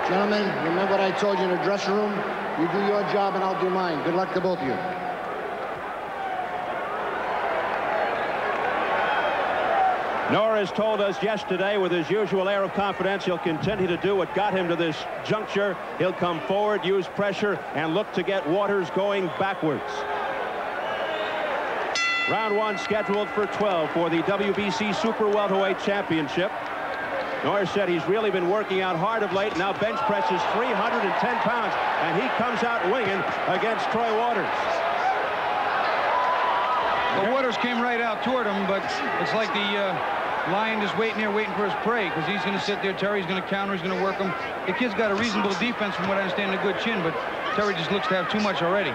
Gentlemen, remember what I told you in the dressing room? You do your job and I'll do mine. Good luck to both of you. Norris told us yesterday with his usual air of confidence he'll continue to do what got him to this juncture. He'll come forward, use pressure, and look to get Waters going backwards. Round 1 scheduled for 12 for the WBC Super Welterweight Championship. Norris said he's really been working out hard of late. Now bench presses 310 pounds, and he comes out winging against Troy Waters. Well, Waters came right out toward him, but it's like the lion is waiting there, waiting for his prey, because he's going to sit there. Terry's going to counter. He's going to work him. The kid's got a reasonable defense, from what I understand, a good chin, but Terry just looks to have too much already.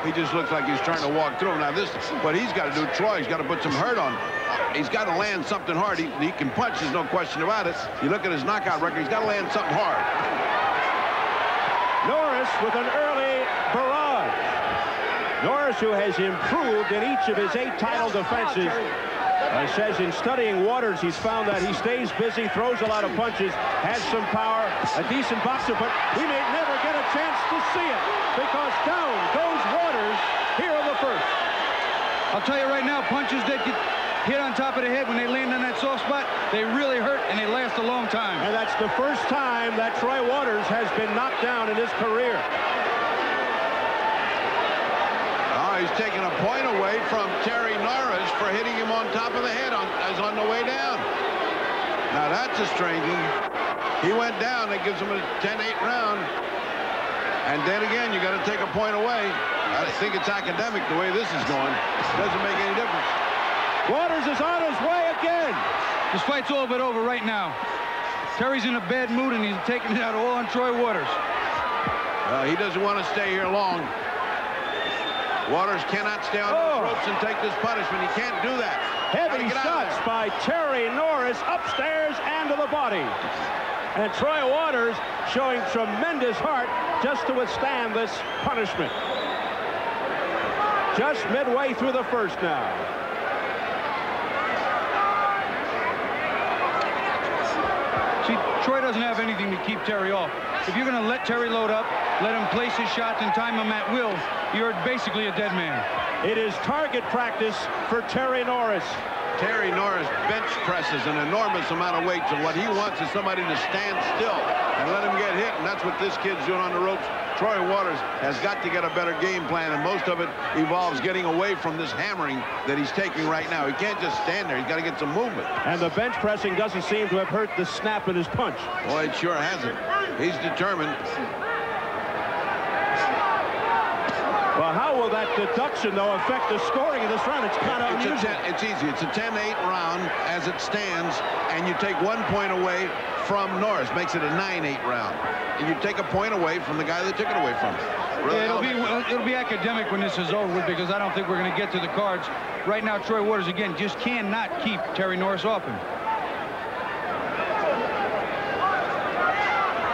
He just looks like he's trying to walk through him. Now, this, what he's got to do, Troy, he's got to put some hurt on. He's got to land something hard. He can punch, there's no question about it. You look at his knockout record, he's got to land something hard. Norris with an early barrage. Norris, who has improved in each of his 8 title defenses, says in studying Waters, he's found that he stays busy, throws a lot of punches, has some power, a decent boxer, but we may never get a chance to see it because down goes Waters here in the first. I'll tell you right now, punches that get hit on top of the head when they land on that soft spot, they really hurt and they last a long time. And that's the first time that Troy Waters has been knocked down in his career. He's taking a point away from Terry Norris for hitting him on top of the head as on the way down. Now that's a strange one. He went down. That gives him a 10-8 round. And then again, you got to take a point away. I think it's academic the way this is going. Doesn't make any difference. Waters is on his way again. This fight's all but over right now. Terry's in a bad mood and he's taking it out all on Troy Waters. He doesn't want to stay here long. Waters cannot stay on those ropes and take this punishment. He can't do that. Heavy shots by Terry Norris upstairs and to the body. And Troy Waters showing tremendous heart just to withstand this punishment. Just midway through the first now. See, Troy doesn't have anything to keep Terry off. If you're going to let Terry load up, let him place his shots and time him at will, you're basically a dead man. It is target practice for Terry Norris. Terry Norris bench presses an enormous amount of weight, so what he wants is somebody to stand still and let him get hit, and that's what this kid's doing on the ropes. Troy Waters has got to get a better game plan, and most of it involves getting away from this hammering that he's taking right now. He can't just stand there. He's got to get some movement. And the bench pressing doesn't seem to have hurt the snap in his punch. Boy, it sure hasn't. He's determined. Well, how will that deduction, though, affect the scoring of this round? It's kind of unusual. It's easy. It's a 10-8 round as it stands, and you take 1 point away from Norris. Makes it a 9-8 round. And you take a point away from the guy that took it away from him. Really, yeah, it'll be academic when this is over with, because I don't think we're going to get to the cards. Right now, Troy Waters, again, just cannot keep Terry Norris off him.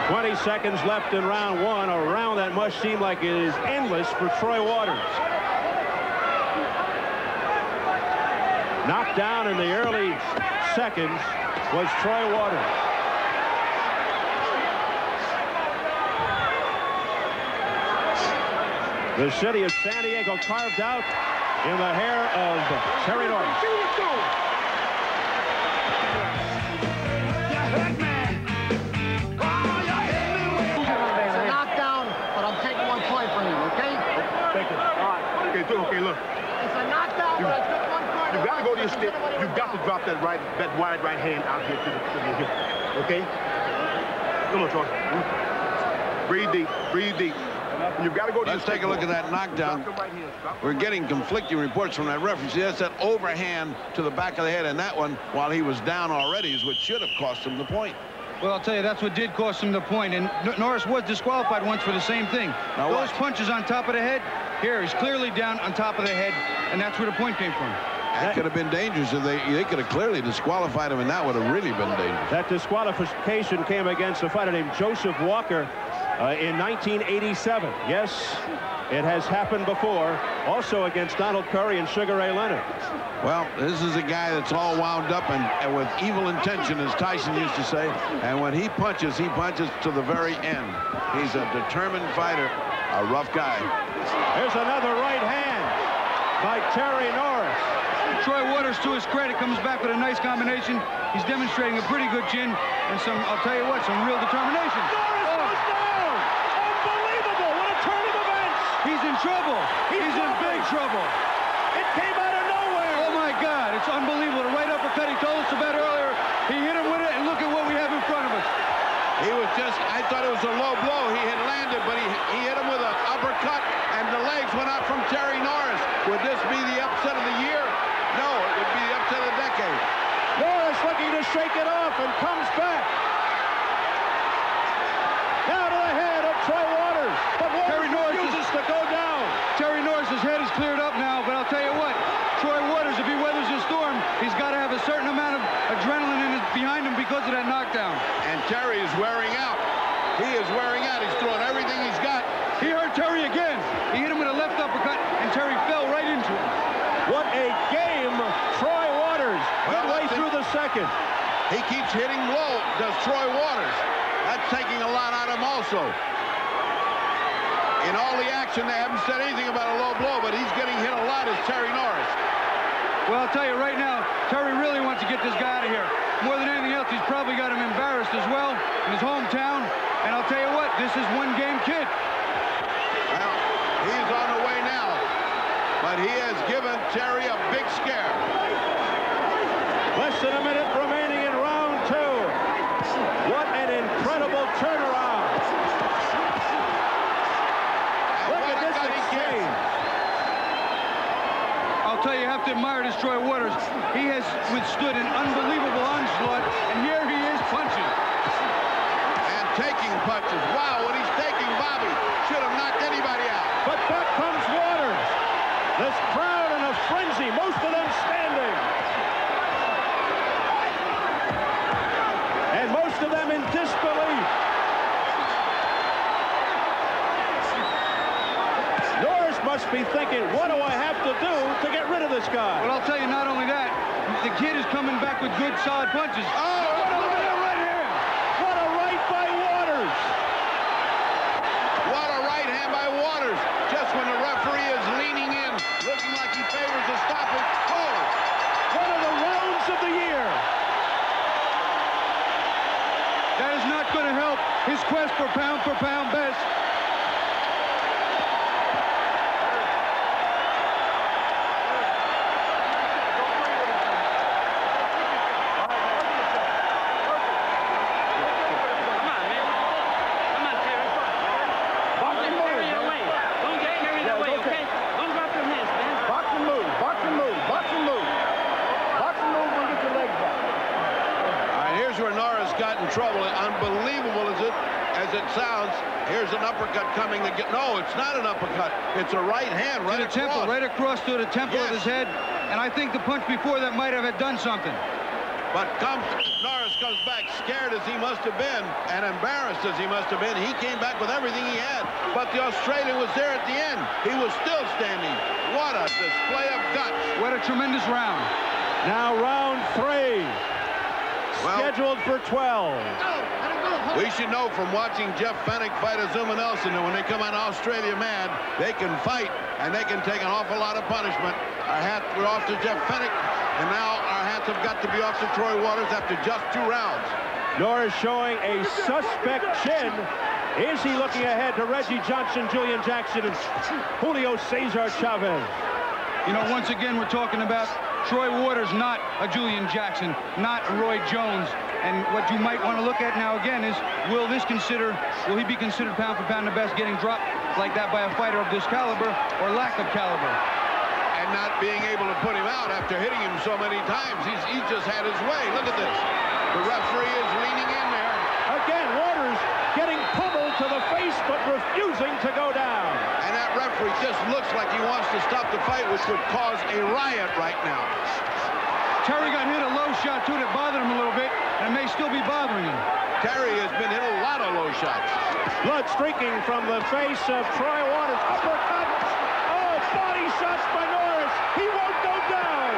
20 seconds left in round 1, a round that must seem like it is endless for Troy Waters. Knocked down in the early seconds was Troy Waters. The city of San Diego carved out in the hair of Terry Norris. Okay, look. It's a knockdown, but it's just 1 point. You gotta go to your stick. You got to drop that wide right hand out here to your hip. Okay? Come on, Troy. Breathe deep. Breathe deep. You've got to go to Let's take a look at that knockdown. We're getting conflicting reports from that referee. See, that's that overhand to the back of the head, and that one, while he was down already, is what should have cost him the point. Well, I'll tell you, that's what did cost him the point. And Norris was disqualified once for the same thing. Now those watch. punches on top of the head, here, he's clearly down on top of the head, and that's where the point came from. That could have been dangerous. If they could have clearly disqualified him, and that would have really been dangerous. That disqualification came against a fighter named Joseph Walker. in 1987. Yes, it has happened before, also against Donald Curry and Sugar Ray Leonard. Well, this is a guy that's all wound up and with evil intention, as Tyson used to say. And when he punches to the very end. He's a determined fighter, a rough guy. Here's another right hand by Terry Norris. Troy Waters, to his credit, comes back with a nice combination. He's demonstrating a pretty good chin and some, I'll tell you what, some real determination. Norris goes down! Unbelievable! What a turn of events! He's in trouble. He's in big trouble. It came out of nowhere! Oh, my God. It's unbelievable. The right uppercut he told us about earlier, he hit him with it, and look at what we have in front of us. He was just, I thought it was a low blow. He had landed, but he hit him with an uppercut, and the legs went out from Terry Norris. Would this be the upset of the year? No, it would be the upset of the decade. Norris looking to shake it off and comes back. Now to the head of Troy Waters. But Waters refuses to go down. Terry Norris' head is cleared up now, but I'll tell you what, Troy Waters, if he weathers the storm, he's got to have a certain amount of adrenaline behind him because of that knockdown. And Terry is wearing out. He is wearing out. He's throwing everything he's got. He hurt Terry again. He hit him with a left uppercut, and Terry fell right into it. What a game, Troy Waters. Midway through the second. He keeps hitting low, does Troy Waters. That's taking a lot out of him also. In all the action, they haven't said anything about a low blow, but he's getting hit a lot as Terry Norris. Well, I'll tell you right now, Terry really wants to get this guy out of here. More than anything else, he's probably got him embarrassed as well in his hometown. And I'll tell you what, this is one-game kid. Well, he's on the way now. But he has given Terry a big scare. Less than a minute remaining in round two. What an incredible turnaround. Look at this exchange. I'll tell you, you have to admire this Troy Waters. He has withstood an unbelievable onslaught, and here he is punching. And taking punches. Wow, what he's taking, Bobby, should have knocked anybody out. But back comes Waters. This crowd in a frenzy, most of them standing. And most of them in disbelief. Norris must be thinking, what do I have to do to get rid of this guy? Well, I'll tell you, not only that, the kid is coming back with good, solid punches. Oh, look at that right hand. What a right by Waters. What a right hand by Waters. Just when the referee is leaning in, looking like he favors a stoppage. Oh! One of the rounds of the year. That is not going to help his quest for pound best. Trouble. Unbelievable as it sounds. Here's an uppercut coming to get. No, it's not an uppercut. It's a right hand right to the temple, right across to the temple of his head. And I think the punch before that might have done something. But Norris comes back scared as he must have been and embarrassed as he must have been. He came back with everything he had. But the Australian was there at the end. He was still standing. What a display of guts. What a tremendous round. Now round three. Scheduled for 12. We should know from watching Jeff Fennick fight Azuma Nelson that when they come out of Australia mad, they can fight and they can take an awful lot of punishment. Our hats were off to Jeff Fennick, and now our hats have got to be off to Troy Waters after just 2 rounds. Norris showing a suspect chin. Is he looking ahead to Reggie Johnson, Julian Jackson, and Julio Cesar Chavez? You know, once again, we're talking about Troy Waters, not a Julian Jackson, not Roy Jones. And what you might want to look at now again is, will he be considered pound for pound the best, getting dropped like that by a fighter of this caliber or lack of caliber? And not being able to put him out after hitting him so many times. He's just had his way. Look at this. The referee is leaning in there. Again, Waters getting pummeled to the face, but refusing to go down. And that referee just looks like he wants to stop the fight, which would cause a riot right now. Terry got hit a low shot, too, that bothered him a little bit, and it may still be bothering him. Terry has been hit a lot of low shots. Blood streaking from the face of Troy Waters. Uppercut. Oh, body shots by Norris. He won't go down.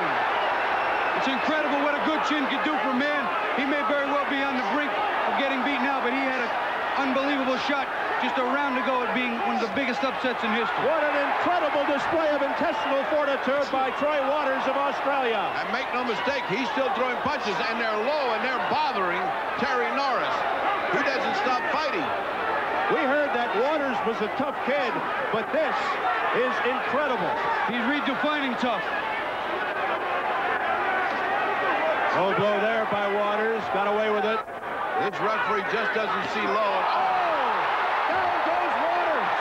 It's incredible what a good chin can do for a man. He may very well be on the brink of getting beaten out, but he had an unbelievable shot just a round to go at being one of the biggest upsets in history. What an incredible display of intestinal fortitude by Troy Waters of Australia. And make no mistake, he's still throwing punches, and they're low, and they're bothering Terry Norris. He doesn't stop fighting. We heard that Waters was a tough kid, but this is incredible. He's redefining tough. Low blow there by Waters. Got away with it. This referee just doesn't see low. Oh, down goes Waters.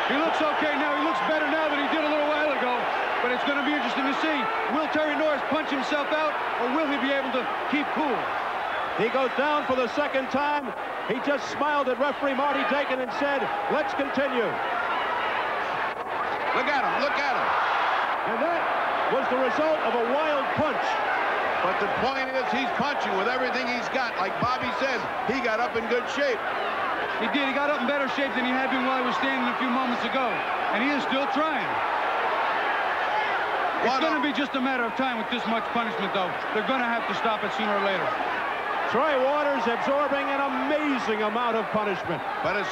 He looks okay now. He looks better now than he did a little while ago. But it's going to be interesting to see. Will Terry Norris punch himself out, or will he be able to keep cool? He goes down for the second time. He just smiled at referee Marty Dakin and said, let's continue. Look at him, look at him. And that was the result of a wild punch. But the point is, he's punching with everything he's got. Like Bobby said, he got up in good shape. He did. He got up in better shape than he had been while he was standing a few moments ago. And he is still trying. It's going to be just a matter of time with this much punishment, though. They're going to have to stop it sooner or later. Troy Waters absorbing an amazing amount of punishment. But as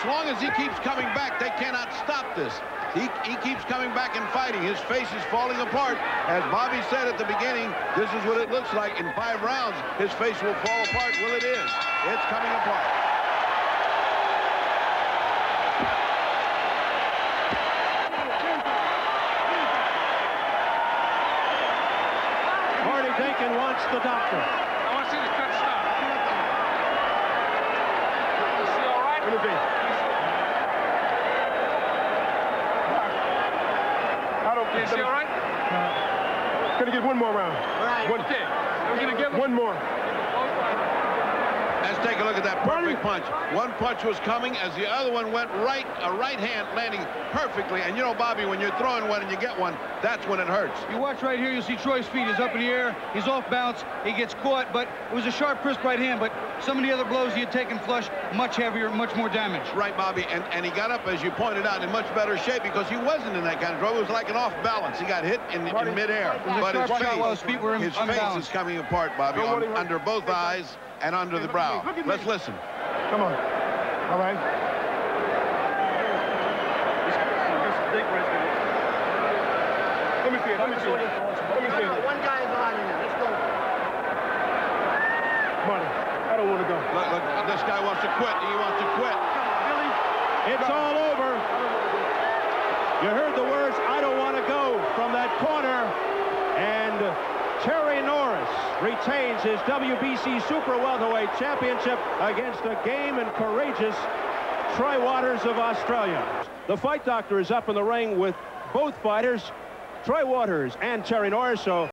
long as he keeps coming back, they cannot stop this. He keeps coming back and fighting. His face is falling apart. As Bobby said at the beginning, this is what it looks like. In 5 rounds, his face will fall apart. Well, it is. It's coming apart. Marty Dakin wants the doctor. I want to see the cut stop. Is he all right? Let me see. Is he all right? Gonna get one more round. All right. Okay. We're going to give him One more. Let's take a look at that perfect punch. One punch was coming as the other one went right, a right hand landing perfectly. And you know, Bobby, when you're throwing one and you get one, that's when it hurts. You watch right here, you'll see Troy's feet. He's up in the air. He's off balance. He gets caught, but it was a sharp, crisp right hand. But some of the other blows he had taken flush, much heavier, much more damage. Right, Bobby, and he got up, as you pointed out, in much better shape because he wasn't in that kind of trouble. It was like an off balance. He got hit in midair. But his feet were face unbalanced. is coming apart, Bobby, under both eyes and under the brow. Let's listen. Come on. All right. Let me see it. Let me see it. Let me see it. One guy's on in there. Let's go. Marty, I don't want to go. Look, this guy wants to quit. He wants to quit. It's all over. You heard the words, I don't want to go, from that corner. And Terry Norris retains his WBC Super Welterweight Championship against a game and courageous Troy Waters of Australia. The fight doctor is up in the ring with both fighters, Troy Waters and Terry Norris. So